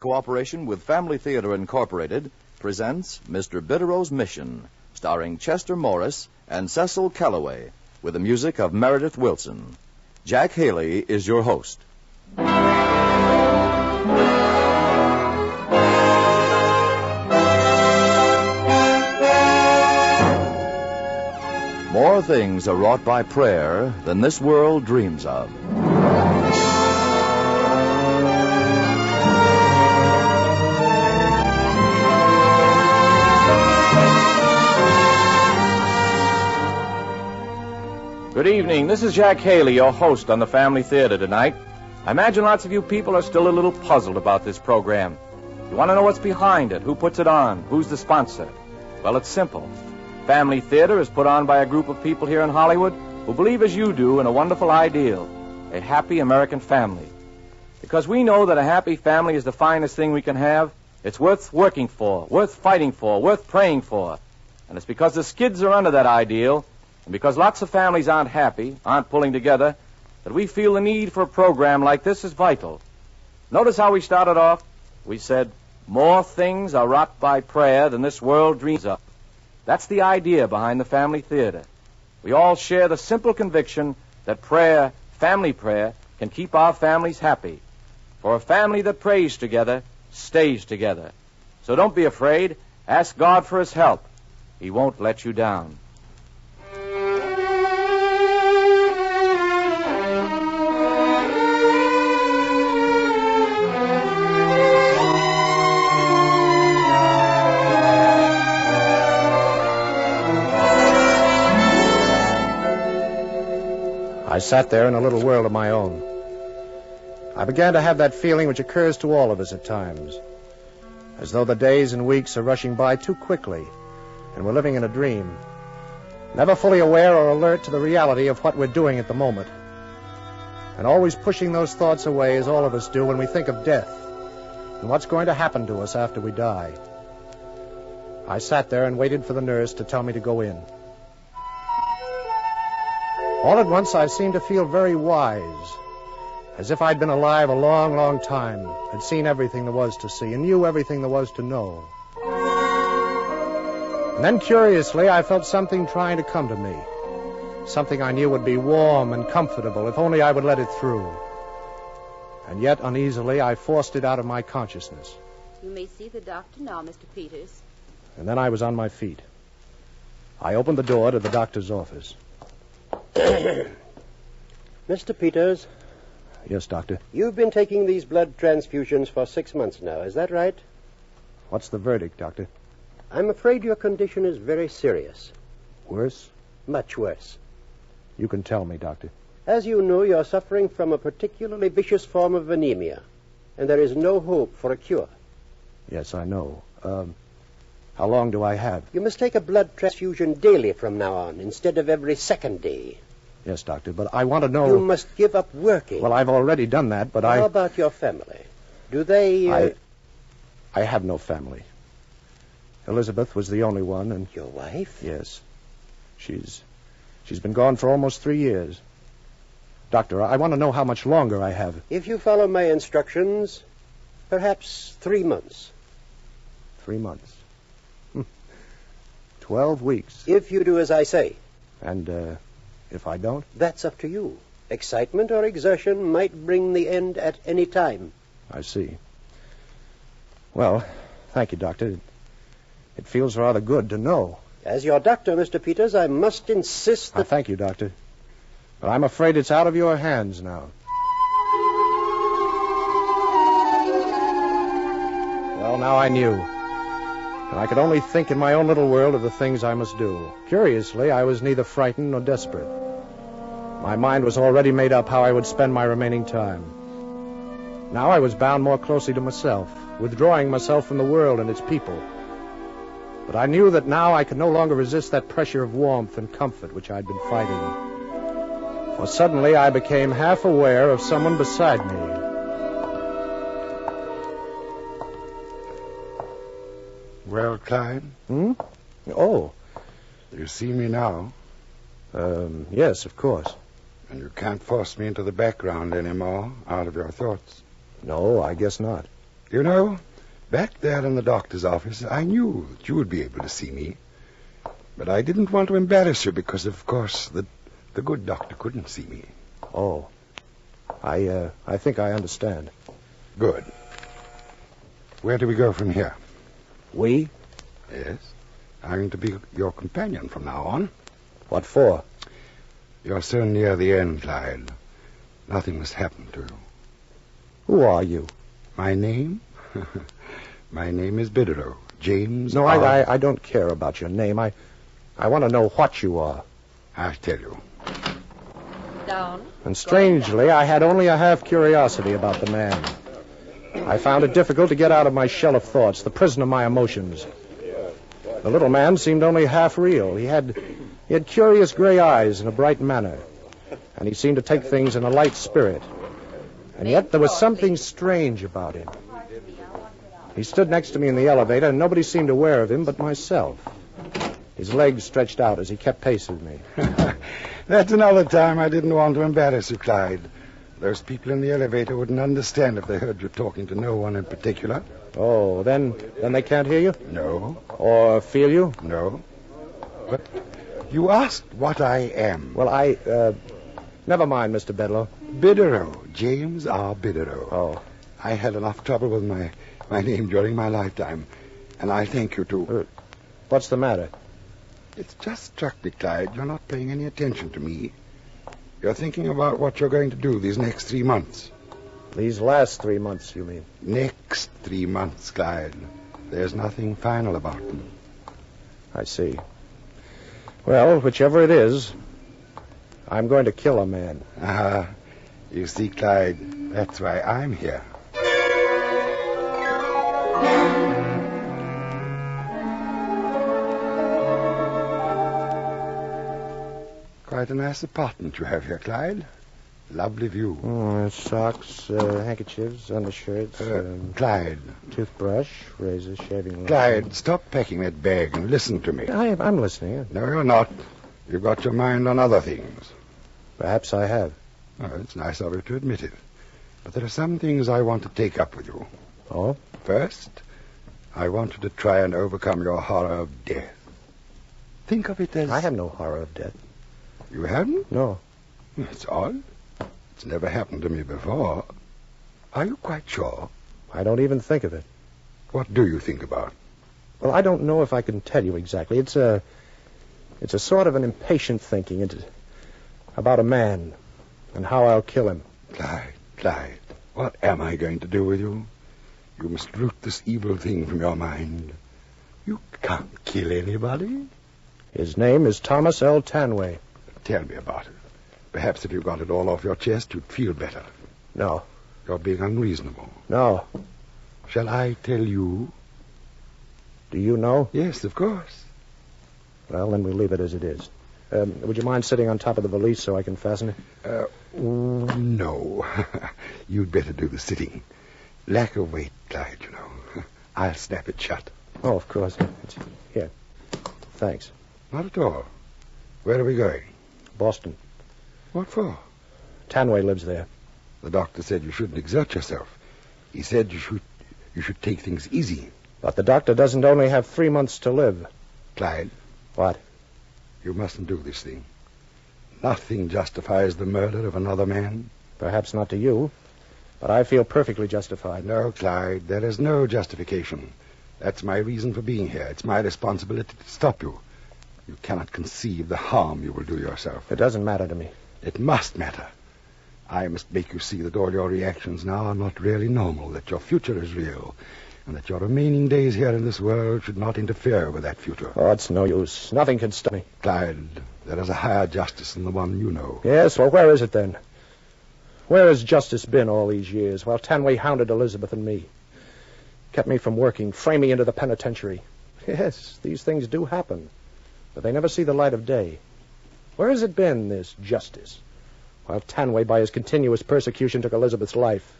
Cooperation with Family Theater Incorporated presents Mr. Bidderoe's Mission, starring Chester Morris and Cecil Calloway, with the music of Meredith Wilson. Jack Haley is your host. More things are wrought by prayer than this world dreams of. Good evening. This is Jack Haley, your host on the Family Theater tonight. I imagine lots of you people are still a little puzzled about this program. You want to know what's behind it, who puts it on, who's the sponsor. Well, it's simple. Family Theater is put on by a group of people here in Hollywood who believe as you do in a wonderful ideal, a happy American family. Because we know that a happy family is the finest thing we can have. It's worth working for, worth fighting for, worth praying for. And it's because the skids are under that ideal, and because lots of families aren't happy, aren't pulling together, that we feel the need for a program like this is vital. Notice how we started off? We said, more things are wrought by prayer than this world dreams of. That's the idea behind the Family Theater. We all share the simple conviction that prayer, family prayer, can keep our families happy. For a family that prays together stays together. So don't be afraid. Ask God for His help. He won't let you down. I sat there in a little world of my own. I began to have that feeling which occurs to all of us at times, as though the days and weeks are rushing by too quickly, and we're living in a dream, never fully aware or alert to the reality of what we're doing at the moment, and always pushing those thoughts away as all of us do when we think of death and what's going to happen to us after we die. I sat there and waited for the nurse to tell me to go in. All at once, I seemed to feel very wise, as if I'd been alive a long, long time, had seen everything there was to see, and knew everything there was to know. And then, curiously, I felt something trying to come to me, something I knew would be warm and comfortable if only I would let it through. And yet, uneasily, I forced it out of my consciousness. You may see the doctor now, Mr. Peters. And then I was on my feet. I opened the door to the doctor's office. Mr. Peters? Yes, Doctor? You've been taking these blood transfusions for 6 months now, is that right? What's the verdict, Doctor? I'm afraid your condition is very serious. Worse? Much worse. You can tell me, Doctor. As you know, you're suffering from a particularly vicious form of anemia, and there is no hope for a cure. Yes, I know. How long do I have? You must take a blood transfusion daily from now on, instead of every second day. Yes, Doctor, but I want to know... You must give up working. Well, I've already done that, but How about your family? Do they... I have no family. Elizabeth was the only one, and... Your wife? Yes. She's been gone for almost 3 years. Doctor, I want to know how much longer I have. If you follow my instructions, perhaps 3 months. 3 months. 12 weeks. If you do as I say. And, if I don't? That's up to you. Excitement or exertion might bring the end at any time. I see. Well, thank you, Doctor. It feels rather good to know. As your doctor, Mr. Peters, I must insist that... Thank you, Doctor. But I'm afraid it's out of your hands now. Well, now I knew. And I could only think in my own little world of the things I must do. Curiously, I was neither frightened nor desperate. My mind was already made up how I would spend my remaining time. Now I was bound more closely to myself, withdrawing myself from the world and its people. But I knew that now I could no longer resist that pressure of warmth and comfort which I'd been fighting. For suddenly I became half aware of someone beside me. Well, Clyde? Oh. You see me now? Yes, of course. And you can't force me into the background anymore, out of your thoughts. No, I guess not. You know, back there in the doctor's office, I knew that you would be able to see me. But I didn't want to embarrass you because, of course, the good doctor couldn't see me. Oh. I think I understand. Good. Where do we go from here? We? Yes. I'm going to be your companion from now on. What for? You're so near the end, Clyde. Nothing must happen to you. Who are you? My name? My name is Bidderoe. James. No, I don't care about your name. I want to know what you are. I'll tell you. Down. And strangely, I had only a half curiosity about the man. I found it difficult to get out of my shell of thoughts, the prison of my emotions. The little man seemed only half real. He had curious gray eyes and a bright manner, and he seemed to take things in a light spirit. And yet there was something strange about him. He stood next to me in the elevator, and nobody seemed aware of him but myself. His legs stretched out as he kept pace with me. That's another time I didn't want to embarrass you, Clyde. Those people in the elevator wouldn't understand if they heard you talking to no one in particular. Oh, then they can't hear you? No. Or feel you? No. But you asked what I am. Well, never mind, Mr. Bidderoe. Bidderoe. James R. Bidderoe. Oh. I had enough trouble with my name during my lifetime, and I thank you, too. What's the matter? It's just struck me, Clyde, you're not paying any attention to me. You're thinking about what you're going to do these next 3 months. These last 3 months, you mean? Next 3 months, Clyde. There's nothing final about them. I see. Well, whichever it is, I'm going to kill a man. You see, Clyde, that's why I'm here. Quite a nice apartment you have here, Clyde. Lovely view. Socks, handkerchiefs, undershirts. Clyde. Toothbrush, razor, shaving lotion. Clyde, stop packing that bag and listen to me. I'm listening. No, you're not. You've got your mind on other things. Perhaps I have. Oh, it's nice of you to admit it. But there are some things I want to take up with you. Oh? First, I want you to try and overcome your horror of death. Think of it as... I have no horror of death. You haven't? No. That's odd. It's never happened to me before. Are you quite sure? I don't even think of it. What do you think about? Well, I don't know if I can tell you exactly. It's a sort of an impatient thinking. It's about a man and how I'll kill him. Clyde, what am I going to do with you? You must root this evil thing from your mind. You can't kill anybody. His name is Thomas L. Tanway. Tell me about it. Perhaps if you got it all off your chest, you'd feel better. No. You're being unreasonable. No. Shall I tell you? Do you know? Yes, of course. Well, then we'll leave it as it is. Would you mind sitting on top of the valise so I can fasten it? No. You'd better do the sitting. Lack of weight, Clyde, you know. I'll snap it shut. Oh, of course. Here. Thanks. Not at all. Where are we going? Boston. What for? Tanway lives there. The doctor said you shouldn't exert yourself. He said you should take things easy. But the doctor doesn't only have 3 months to live. Clyde. What? You mustn't do this thing. Nothing justifies the murder of another man. Perhaps not to you, but I feel perfectly justified. No, Clyde, there is no justification. That's my reason for being here. It's my responsibility to stop you. You cannot conceive the harm you will do yourself. It doesn't matter to me. It must matter. I must make you see that all your reactions now are not really normal, that your future is real, and that your remaining days here in this world should not interfere with that future. Oh, it's no use. Nothing can stop me. Clyde, there is a higher justice than the one you know. Yes, well, where is it then? Where has justice been all these years while Tanway hounded Elizabeth and me? Kept me from working, framed me into the penitentiary. Yes, these things do happen, but they never see the light of day. Where has it been, this justice, while Tanway, by his continuous persecution, took Elizabeth's life?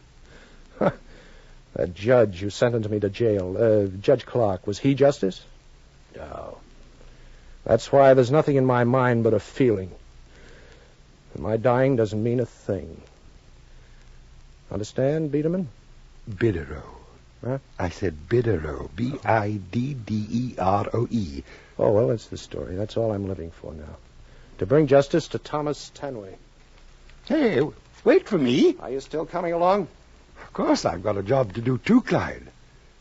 That judge who sentenced me to jail, Judge Clark, was he justice? No. That's why there's nothing in my mind but a feeling. And my dying doesn't mean a thing. Understand, Biederman? Bidderoe. Huh? I said Bidderoe. Bidderoe. Oh, well, that's the story. That's all I'm living for now. To bring justice to Thomas Tanway. Hey, wait for me. Are you still coming along? Of course, I've got a job to do too, Clyde.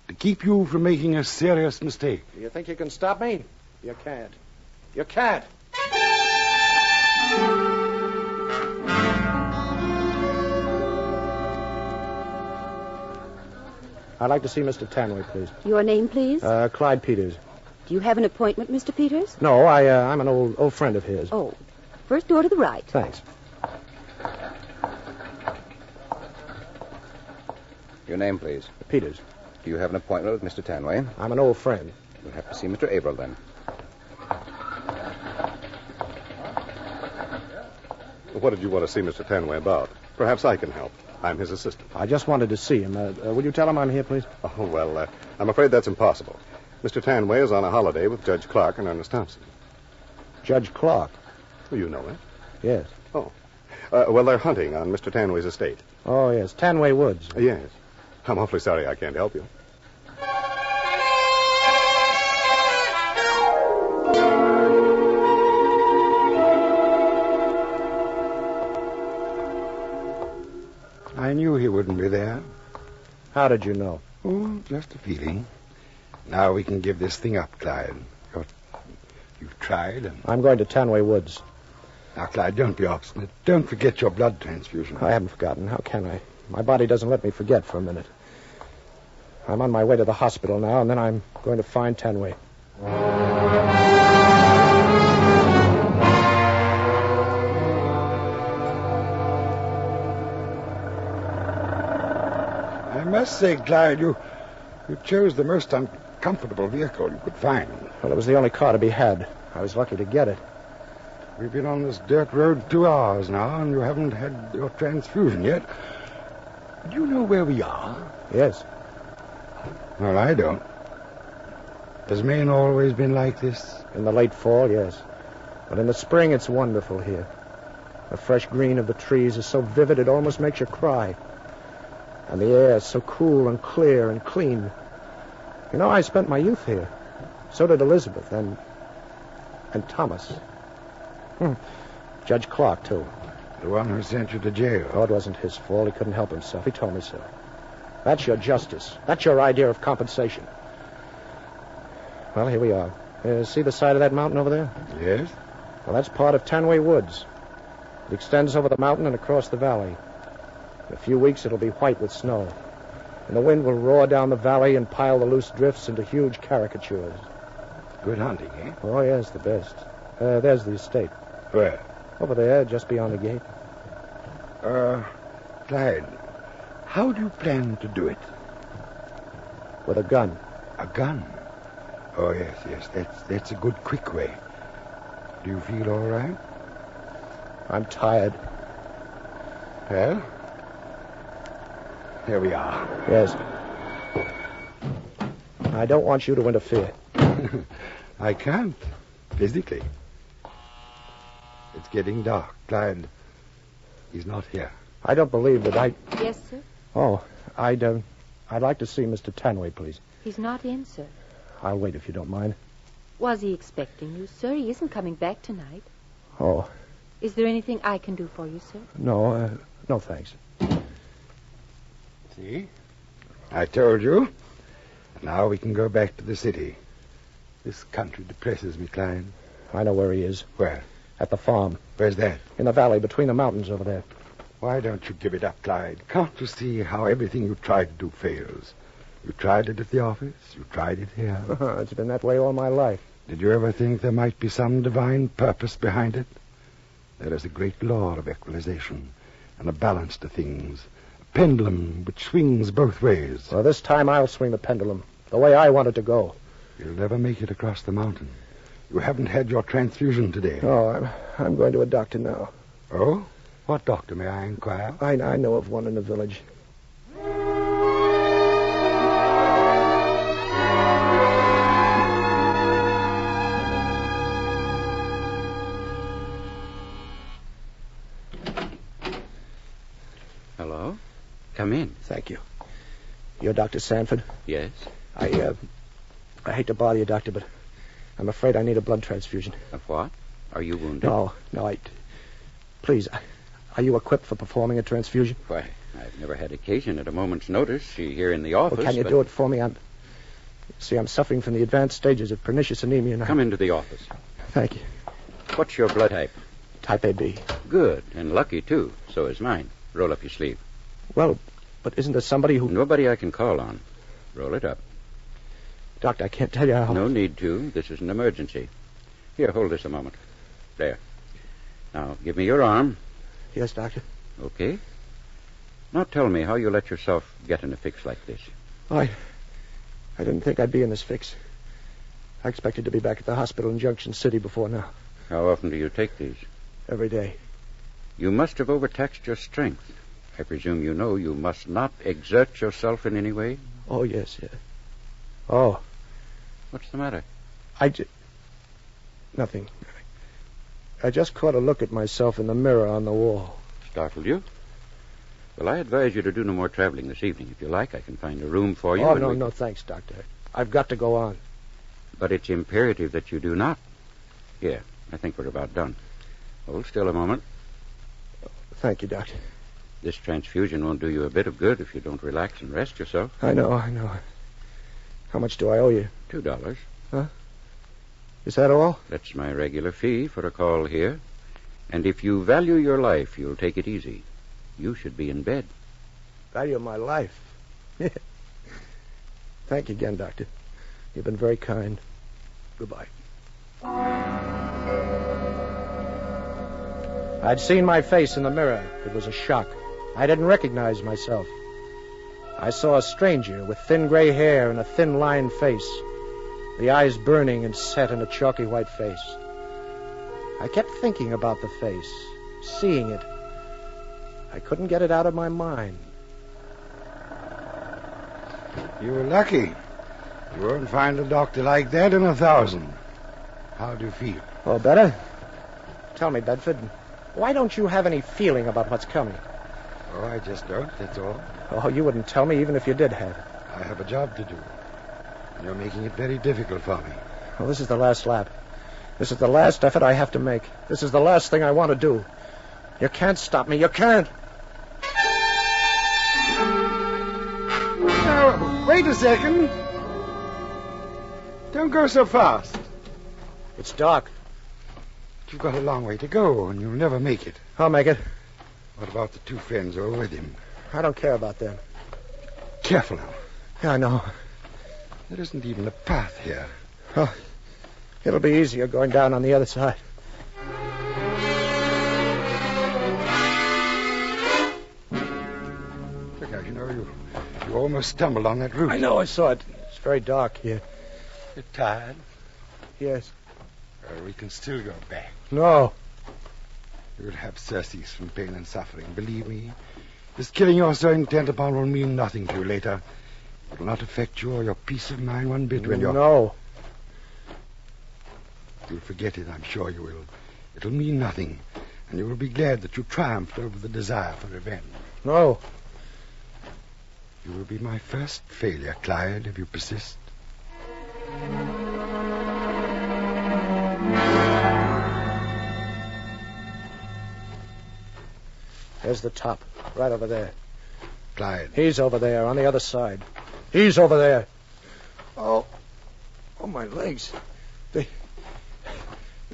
To keep you from making a serious mistake. Do you think you can stop me? You can't. You can't. I'd like to see Mr. Tanway, please. Your name, please? Clyde Peters. Do you have an appointment, Mr. Peters? No, I'm an old friend of his. Oh, first door to the right. Thanks. Your name, please. Peters. Do you have an appointment with Mr. Tanway? I'm an old friend. You'll have to see Mr. Averill, then. What did you want to see Mr. Tanway about? Perhaps I can help. I'm his assistant. I just wanted to see him. Would you tell him I'm here, please? Oh, well, I'm afraid that's impossible. Mr. Tanway is on a holiday with Judge Clark and Ernest Thompson. Judge Clark? Well, you know him. Yes. Oh. Well, they're hunting on Mr. Tanway's estate. Oh, yes. Tanway Woods. Yes. I'm awfully sorry I can't help you. I knew he wouldn't be there. How did you know? Oh, just a feeling. Now we can give this thing up, Clyde. You've tried and... I'm going to Tanway Woods. Now, Clyde, don't be obstinate. Don't forget your blood transfusion. I haven't forgotten. How can I? My body doesn't let me forget for a minute. I'm on my way to the hospital now, and then I'm going to find Tanway. I must say, Clyde, you chose the most uncomfortable vehicle you could find. Well, it was the only car to be had. I was lucky to get it. We've been on this dirt road 2 hours now, and you haven't had your transfusion yet. Do you know where we are? Yes. Well, I don't. Has Maine always been like this? In the late fall, yes. But in the spring, it's wonderful here. The fresh green of the trees is so vivid it almost makes you cry. And the air is so cool and clear and clean. You know, I spent my youth here. So did Elizabeth and Thomas. Judge Clark, too. The one who sent you to jail. Oh, it wasn't his fault. He couldn't help himself. He told me so. That's your justice. That's your idea of compensation. Well, here we are. See the side of that mountain over there? Yes? Well, that's part of Tanway Woods. It extends over the mountain and across the valley. In a few weeks, it'll be white with snow. And the wind will roar down the valley and pile the loose drifts into huge caricatures. Good hunting, eh? Oh, yes, the best. There's the estate. Where? Over there, just beyond the gate. Clyde, how do you plan to do it? With a gun. A gun? Oh, yes. That's a good, quick way. Do you feel all right? I'm tired. Well, here we are. Yes. I don't want you to interfere. I can't, physically. It's getting dark. Clyde, he's not here. I don't believe that I... Yes, sir? Oh, I'd like to see Mr. Tanway, please. He's not in, sir. I'll wait if you don't mind. Was he expecting you, sir? He isn't coming back tonight. Oh. Is there anything I can do for you, sir? No, no thanks. See? I told you. Now we can go back to the city. This country depresses me, Clyde. I know where he is. Where? At the farm. Where's that? In the valley, between the mountains over there. Why don't you give it up, Clyde? Can't you see how everything you try to do fails? You tried it at the office. You tried it here. It's been that way all my life. Did you ever think there might be some divine purpose behind it? There is a great law of equalization and a balance to things. A pendulum which swings both ways. Well, this time I'll swing the pendulum the way I want it to go. You'll never make it across the mountain. You haven't had your transfusion today. Oh, I'm going to a doctor now. Oh? What doctor, may I inquire? I know of one in the village. Hello? Come in. Thank you. You're Dr. Sanford? Yes. I hate to bother you, Doctor, but I'm afraid I need a blood transfusion. Of what? Are you wounded? No, please, are you equipped for performing a transfusion? Why, I've never had occasion at a moment's notice here in the office. Well, can you do it for me? I'm suffering from the advanced stages of pernicious anemia now. Come into the office. Thank you. What's your blood type? Type AB. Good, and lucky, too. So is mine. Roll up your sleeve. Well, but isn't there somebody who... Nobody I can call on. Roll it up. Doctor, I can't tell you how... No need to. This is an emergency. Here, hold this a moment. There. Now, give me your arm. Yes, Doctor. Okay. Now tell me how you let yourself get in a fix like this. I didn't think I'd be in this fix. I expected to be back at the hospital in Junction City before now. How often do you take these? Every day. You must have overtaxed your strength. I presume you know you must not exert yourself in any way? Oh, yes. Oh. What's the matter? Nothing. I just caught a look at myself in the mirror on the wall. Startled you? Well, I advise you to do no more traveling this evening. If you like, I can find a room for you. Oh, no, thanks, Doctor. I've got to go on. But it's imperative that you do not. Here, I think we're about done. Hold still a moment. Thank you, Doctor. This transfusion won't do you a bit of good if you don't relax and rest yourself. I know. How much do I owe you? $2. Huh? Is that all? That's my regular fee for a call here. And if you value your life, you'll take it easy. You should be in bed. Value my life? Thank you again, Doctor. You've been very kind. Goodbye. I'd seen my face in the mirror. It was a shock. I didn't recognize myself. I saw a stranger with thin gray hair and a thin lined face, the eyes burning and set in a chalky white face. I kept thinking about the face, seeing it. I couldn't get it out of my mind. You were lucky. You won't find a doctor like that in 1,000. How do you feel? Oh, better? Tell me, Bedford, why don't you have any feeling about what's coming? Oh, I just don't, that's all. Oh, you wouldn't tell me even if you did have it. I have a job to do. You're making it very difficult for me. Well, this is the last lap. This is the last effort I have to make. This is the last thing I want to do. You can't stop me. You can't. Now, wait a second. Don't go so fast. It's dark. You've got a long way to go, and you'll never make it. I'll make it. What about the 2 friends who are with him? I don't care about them. Careful now. Yeah, I know. There isn't even a path here. Oh, it'll be easier going down on the other side. Look out, you almost stumbled on that root. I know, I saw it. It's very dark here. You're tired? Yes. We can still go back. No. You'll have surcease from pain and suffering. Believe me, this killing you're so intent upon will mean nothing to you later. It will not affect you or your peace of mind one bit when you're... No. You'll forget it, I'm sure you will. It'll mean nothing, and you will be glad that you triumphed over the desire for revenge. No. You will be my first failure, Clyde, if you persist. There's the top, right over there. Clyde. He's over there, on the other side. He's over there. Oh, my legs. They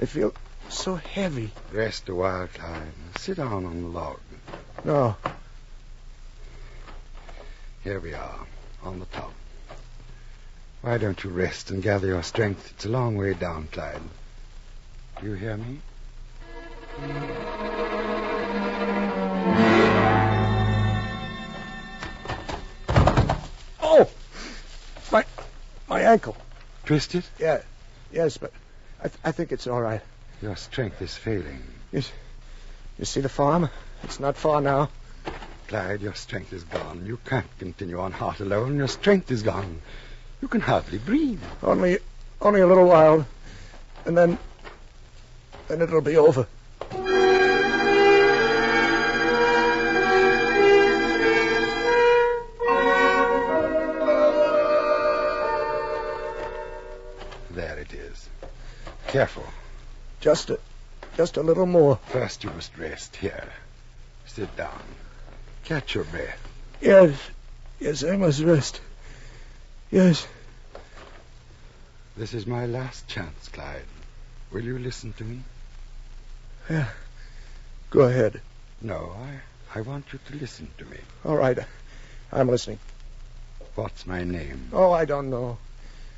feel so heavy. Rest a while, Clyde. Sit down on the log. No. Here we are, on the top. Why don't you rest and gather your strength? It's a long way down, Clyde. Do you hear me? Oh! My ankle. Twisted? Yeah. Yes, but I think it's all right. Your strength is failing. You see the farm? It's not far now. Clyde, your strength is gone. You can't continue on heart alone. Your strength is gone. You can hardly breathe. Only a little while. And then it'll be over. There it is. Careful. Just a little more. First you must rest. Here. Sit down. Catch your breath. Yes, I must rest. Yes. This is my last chance, Clyde. Will you listen to me? Yeah. Go ahead. No, I want you to listen to me. All right. I'm listening. What's my name? Oh, I don't know.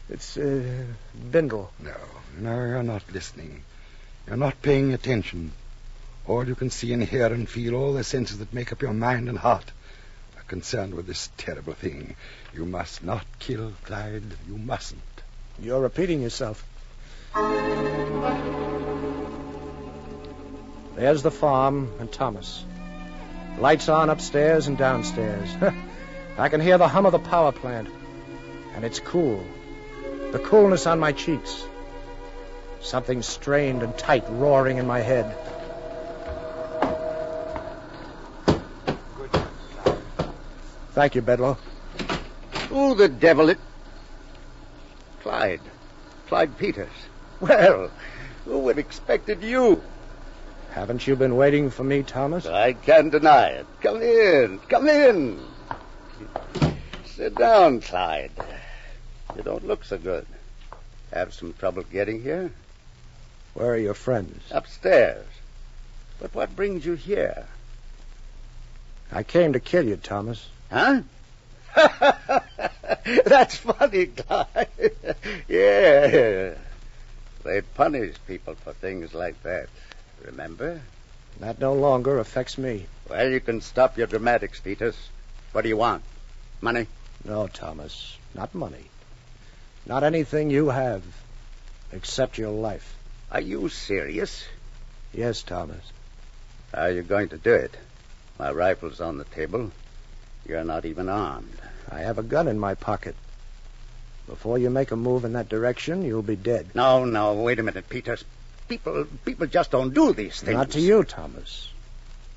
It's, Bindle. No, you're not listening. You're not paying attention. All you can see and hear and feel, all the senses that make up your mind and heart, are concerned with this terrible thing. You must not kill, Clyde. You mustn't. You're repeating yourself. There's the farm and Thomas. Lights on upstairs and downstairs. I can hear the hum of the power plant. And it's cool. The coolness on my cheeks. Something strained and tight roaring in my head. Thank you, Bidderoe. Who the devil it... Clyde Peters. Well, who would have expected you? Haven't you been waiting for me, Thomas? I can't deny it. Come in. Sit down, Clyde. You don't look so good. Have some trouble getting here? Where are your friends? Upstairs. But what brings you here? I came to kill you, Thomas. Huh? That's funny, Clyde. Yeah. They punish people for things like that. Remember? That no longer affects me. Well, you can stop your dramatics, Peters. What do you want? Money? No, Thomas. Not money. Not anything you have. Except your life. Are you serious? Yes, Thomas. How are you going to do it? My rifle's on the table. You're not even armed. I have a gun in my pocket. Before you make a move in that direction, you'll be dead. No, wait a minute, Peters. People just don't do these things. Not to you, Thomas.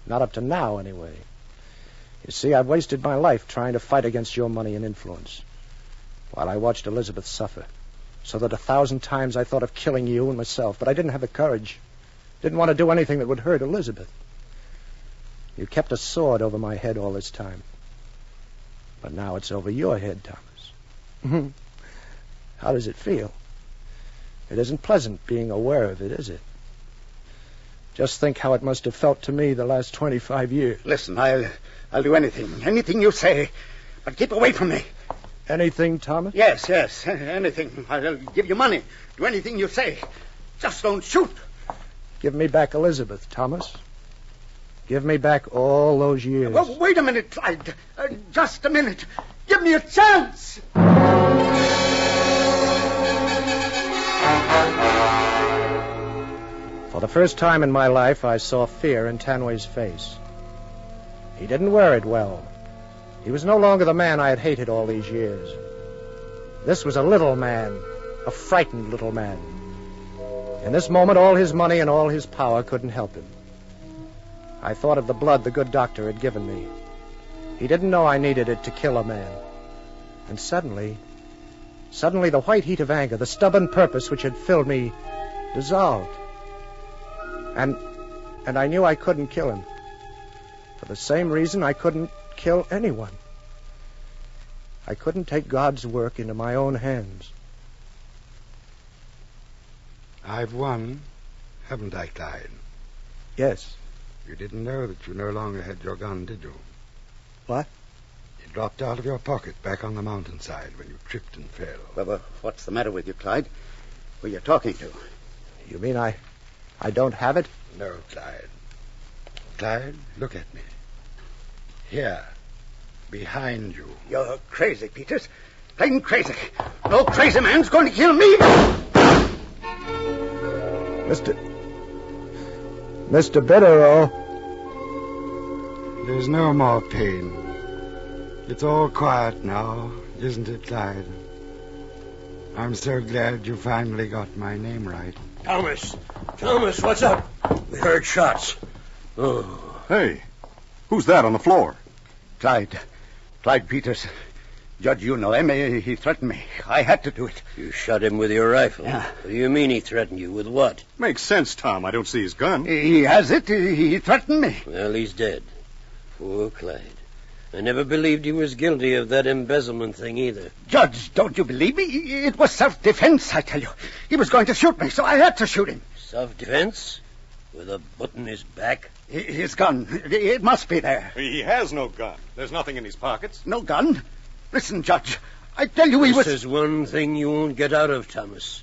Not up to now, anyway. You see, I've wasted my life trying to fight against your money and influence, while I watched Elizabeth suffer, so that 1,000 times I thought of killing you and myself, but I didn't have the courage. Didn't want to do anything that would hurt Elizabeth. You kept a sword over my head all this time. But now it's over your head, Thomas. How does it feel? It isn't pleasant being aware of it, is it? Just think how it must have felt to me the last 25 years. Listen, I'll do anything you say, but keep away from me. Anything, Thomas? Yes, anything. I'll give you money. Do anything you say. Just don't shoot. Give me back Elizabeth, Thomas. Give me back all those years. Well, wait a minute, Clyde. Just a minute. Give me a chance. For the first time in my life, I saw fear in Tanway's face. He didn't wear it well. He was no longer the man I had hated all these years. This was a little man, a frightened little man. In this moment, all his money and all his power couldn't help him. I thought of the blood the good doctor had given me. He didn't know I needed it to kill a man. And suddenly the white heat of anger, the stubborn purpose which had filled me, dissolved. And I knew I couldn't kill him. For the same reason I couldn't kill anyone. I couldn't take God's work into my own hands. I've won, haven't I, Clyde? Yes. You didn't know that you no longer had your gun, did you? What? It dropped out of your pocket back on the mountainside when you tripped and fell. Well, what's the matter with you, Clyde? Who are you talking to? You mean I don't have it? No, Clyde. Clyde, look at me. Here. Behind you. You're crazy, Peters. Plain crazy. No crazy man's going to kill me. Mr. Bidderoe. There's no more pain. It's all quiet now, isn't it, Clyde? I'm so glad you finally got my name right. Thomas, what's up? We heard shots. Oh. Hey, who's that on the floor? Clyde Peters. Judge, you know him. He threatened me. I had to do it. You shot him with your rifle? Yeah. What do you mean he threatened you? With what? Makes sense, Tom. I don't see his gun. He has it. He threatened me. Well, he's dead. Poor Clyde. I never believed he was guilty of that embezzlement thing either. Judge, don't you believe me? It was self-defense, I tell you. He was going to shoot me, so I had to shoot him. Self-defense? With a bullet in his back? His gun. It must be there. He has no gun. There's nothing in his pockets. No gun? Listen, Judge. I tell you he was... There's one thing you won't get out of, Thomas.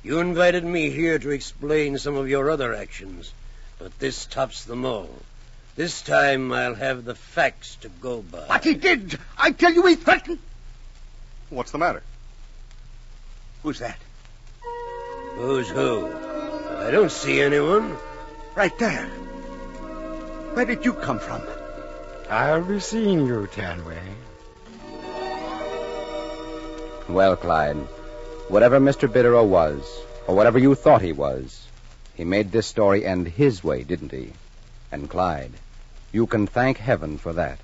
You invited me here to explain some of your other actions, but this tops them all. This time I'll have the facts to go by. But he did. I tell you he threatened... What's the matter? Who's that? Who's who? I don't see anyone. Right there. Where did you come from? I'll be seeing you, Tanway. Well, Clyde, whatever Mr. Bidderoe was, or whatever you thought he was, he made this story end his way, didn't he? And, Clyde, you can thank heaven for that.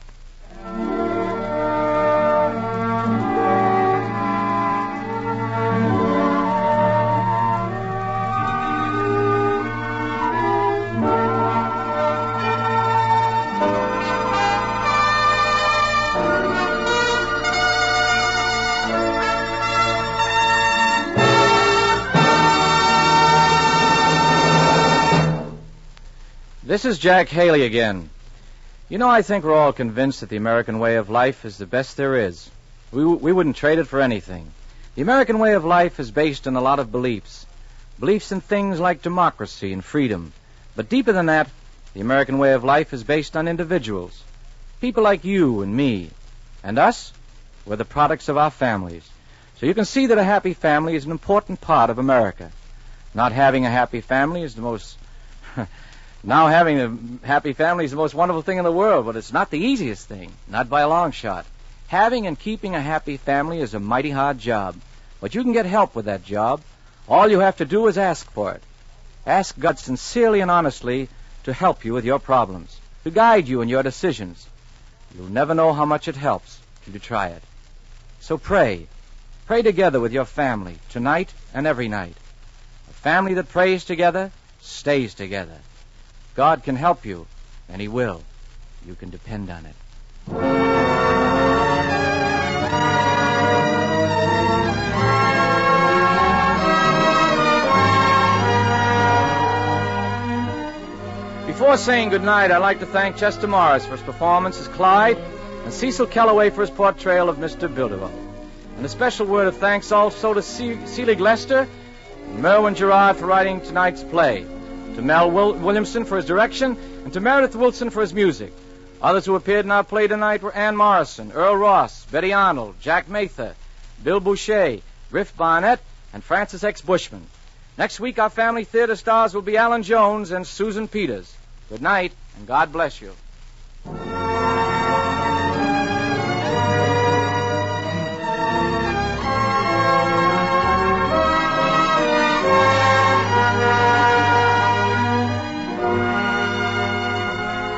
This is Jack Haley again. You know, I think we're all convinced that the American way of life is the best there is. We wouldn't trade it for anything. The American way of life is based on a lot of beliefs. Beliefs in things like democracy and freedom. But deeper than that, the American way of life is based on individuals. People like you and me. And us, we're the products of our families. So you can see that a happy family is an important part of America. Not having a happy family is the most... Now having a happy family is the most wonderful thing in the world, but it's not the easiest thing, not by a long shot. Having and keeping a happy family is a mighty hard job, but you can get help with that job. All you have to do is ask for it. Ask God sincerely and honestly to help you with your problems, to guide you in your decisions. You'll never know how much it helps till you try it. So pray. Pray together with your family, tonight and every night. A family that prays together stays together. God can help you, and He will. You can depend on it. Before saying goodnight, I'd like to thank Chester Morris for his performance as Clyde and Cecil Kellaway for his portrayal of Mr. Bidderoe. And a special word of thanks also to Selig Lester and Merwin Gerard for writing tonight's play, to Mel Williamson for his direction, and to Meredith Wilson for his music. Others who appeared in our play tonight were Ann Morrison, Earl Ross, Betty Arnold, Jack Mather, Bill Boucher, Riff Barnett, and Francis X. Bushman. Next week, our family theater stars will be Alan Jones and Susan Peters. Good night, and God bless you.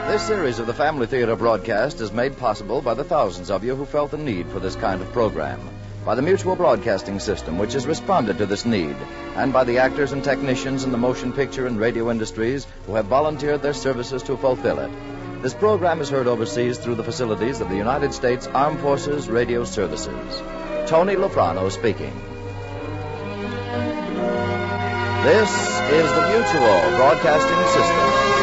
This series of the Family Theater broadcast is made possible by the thousands of you who felt the need for this kind of program, by the Mutual Broadcasting System, which has responded to this need, and by the actors and technicians in the motion picture and radio industries who have volunteered their services to fulfill it. This program is heard overseas through the facilities of the United States Armed Forces Radio Services. Tony Lofrano speaking. This is the Mutual Broadcasting System.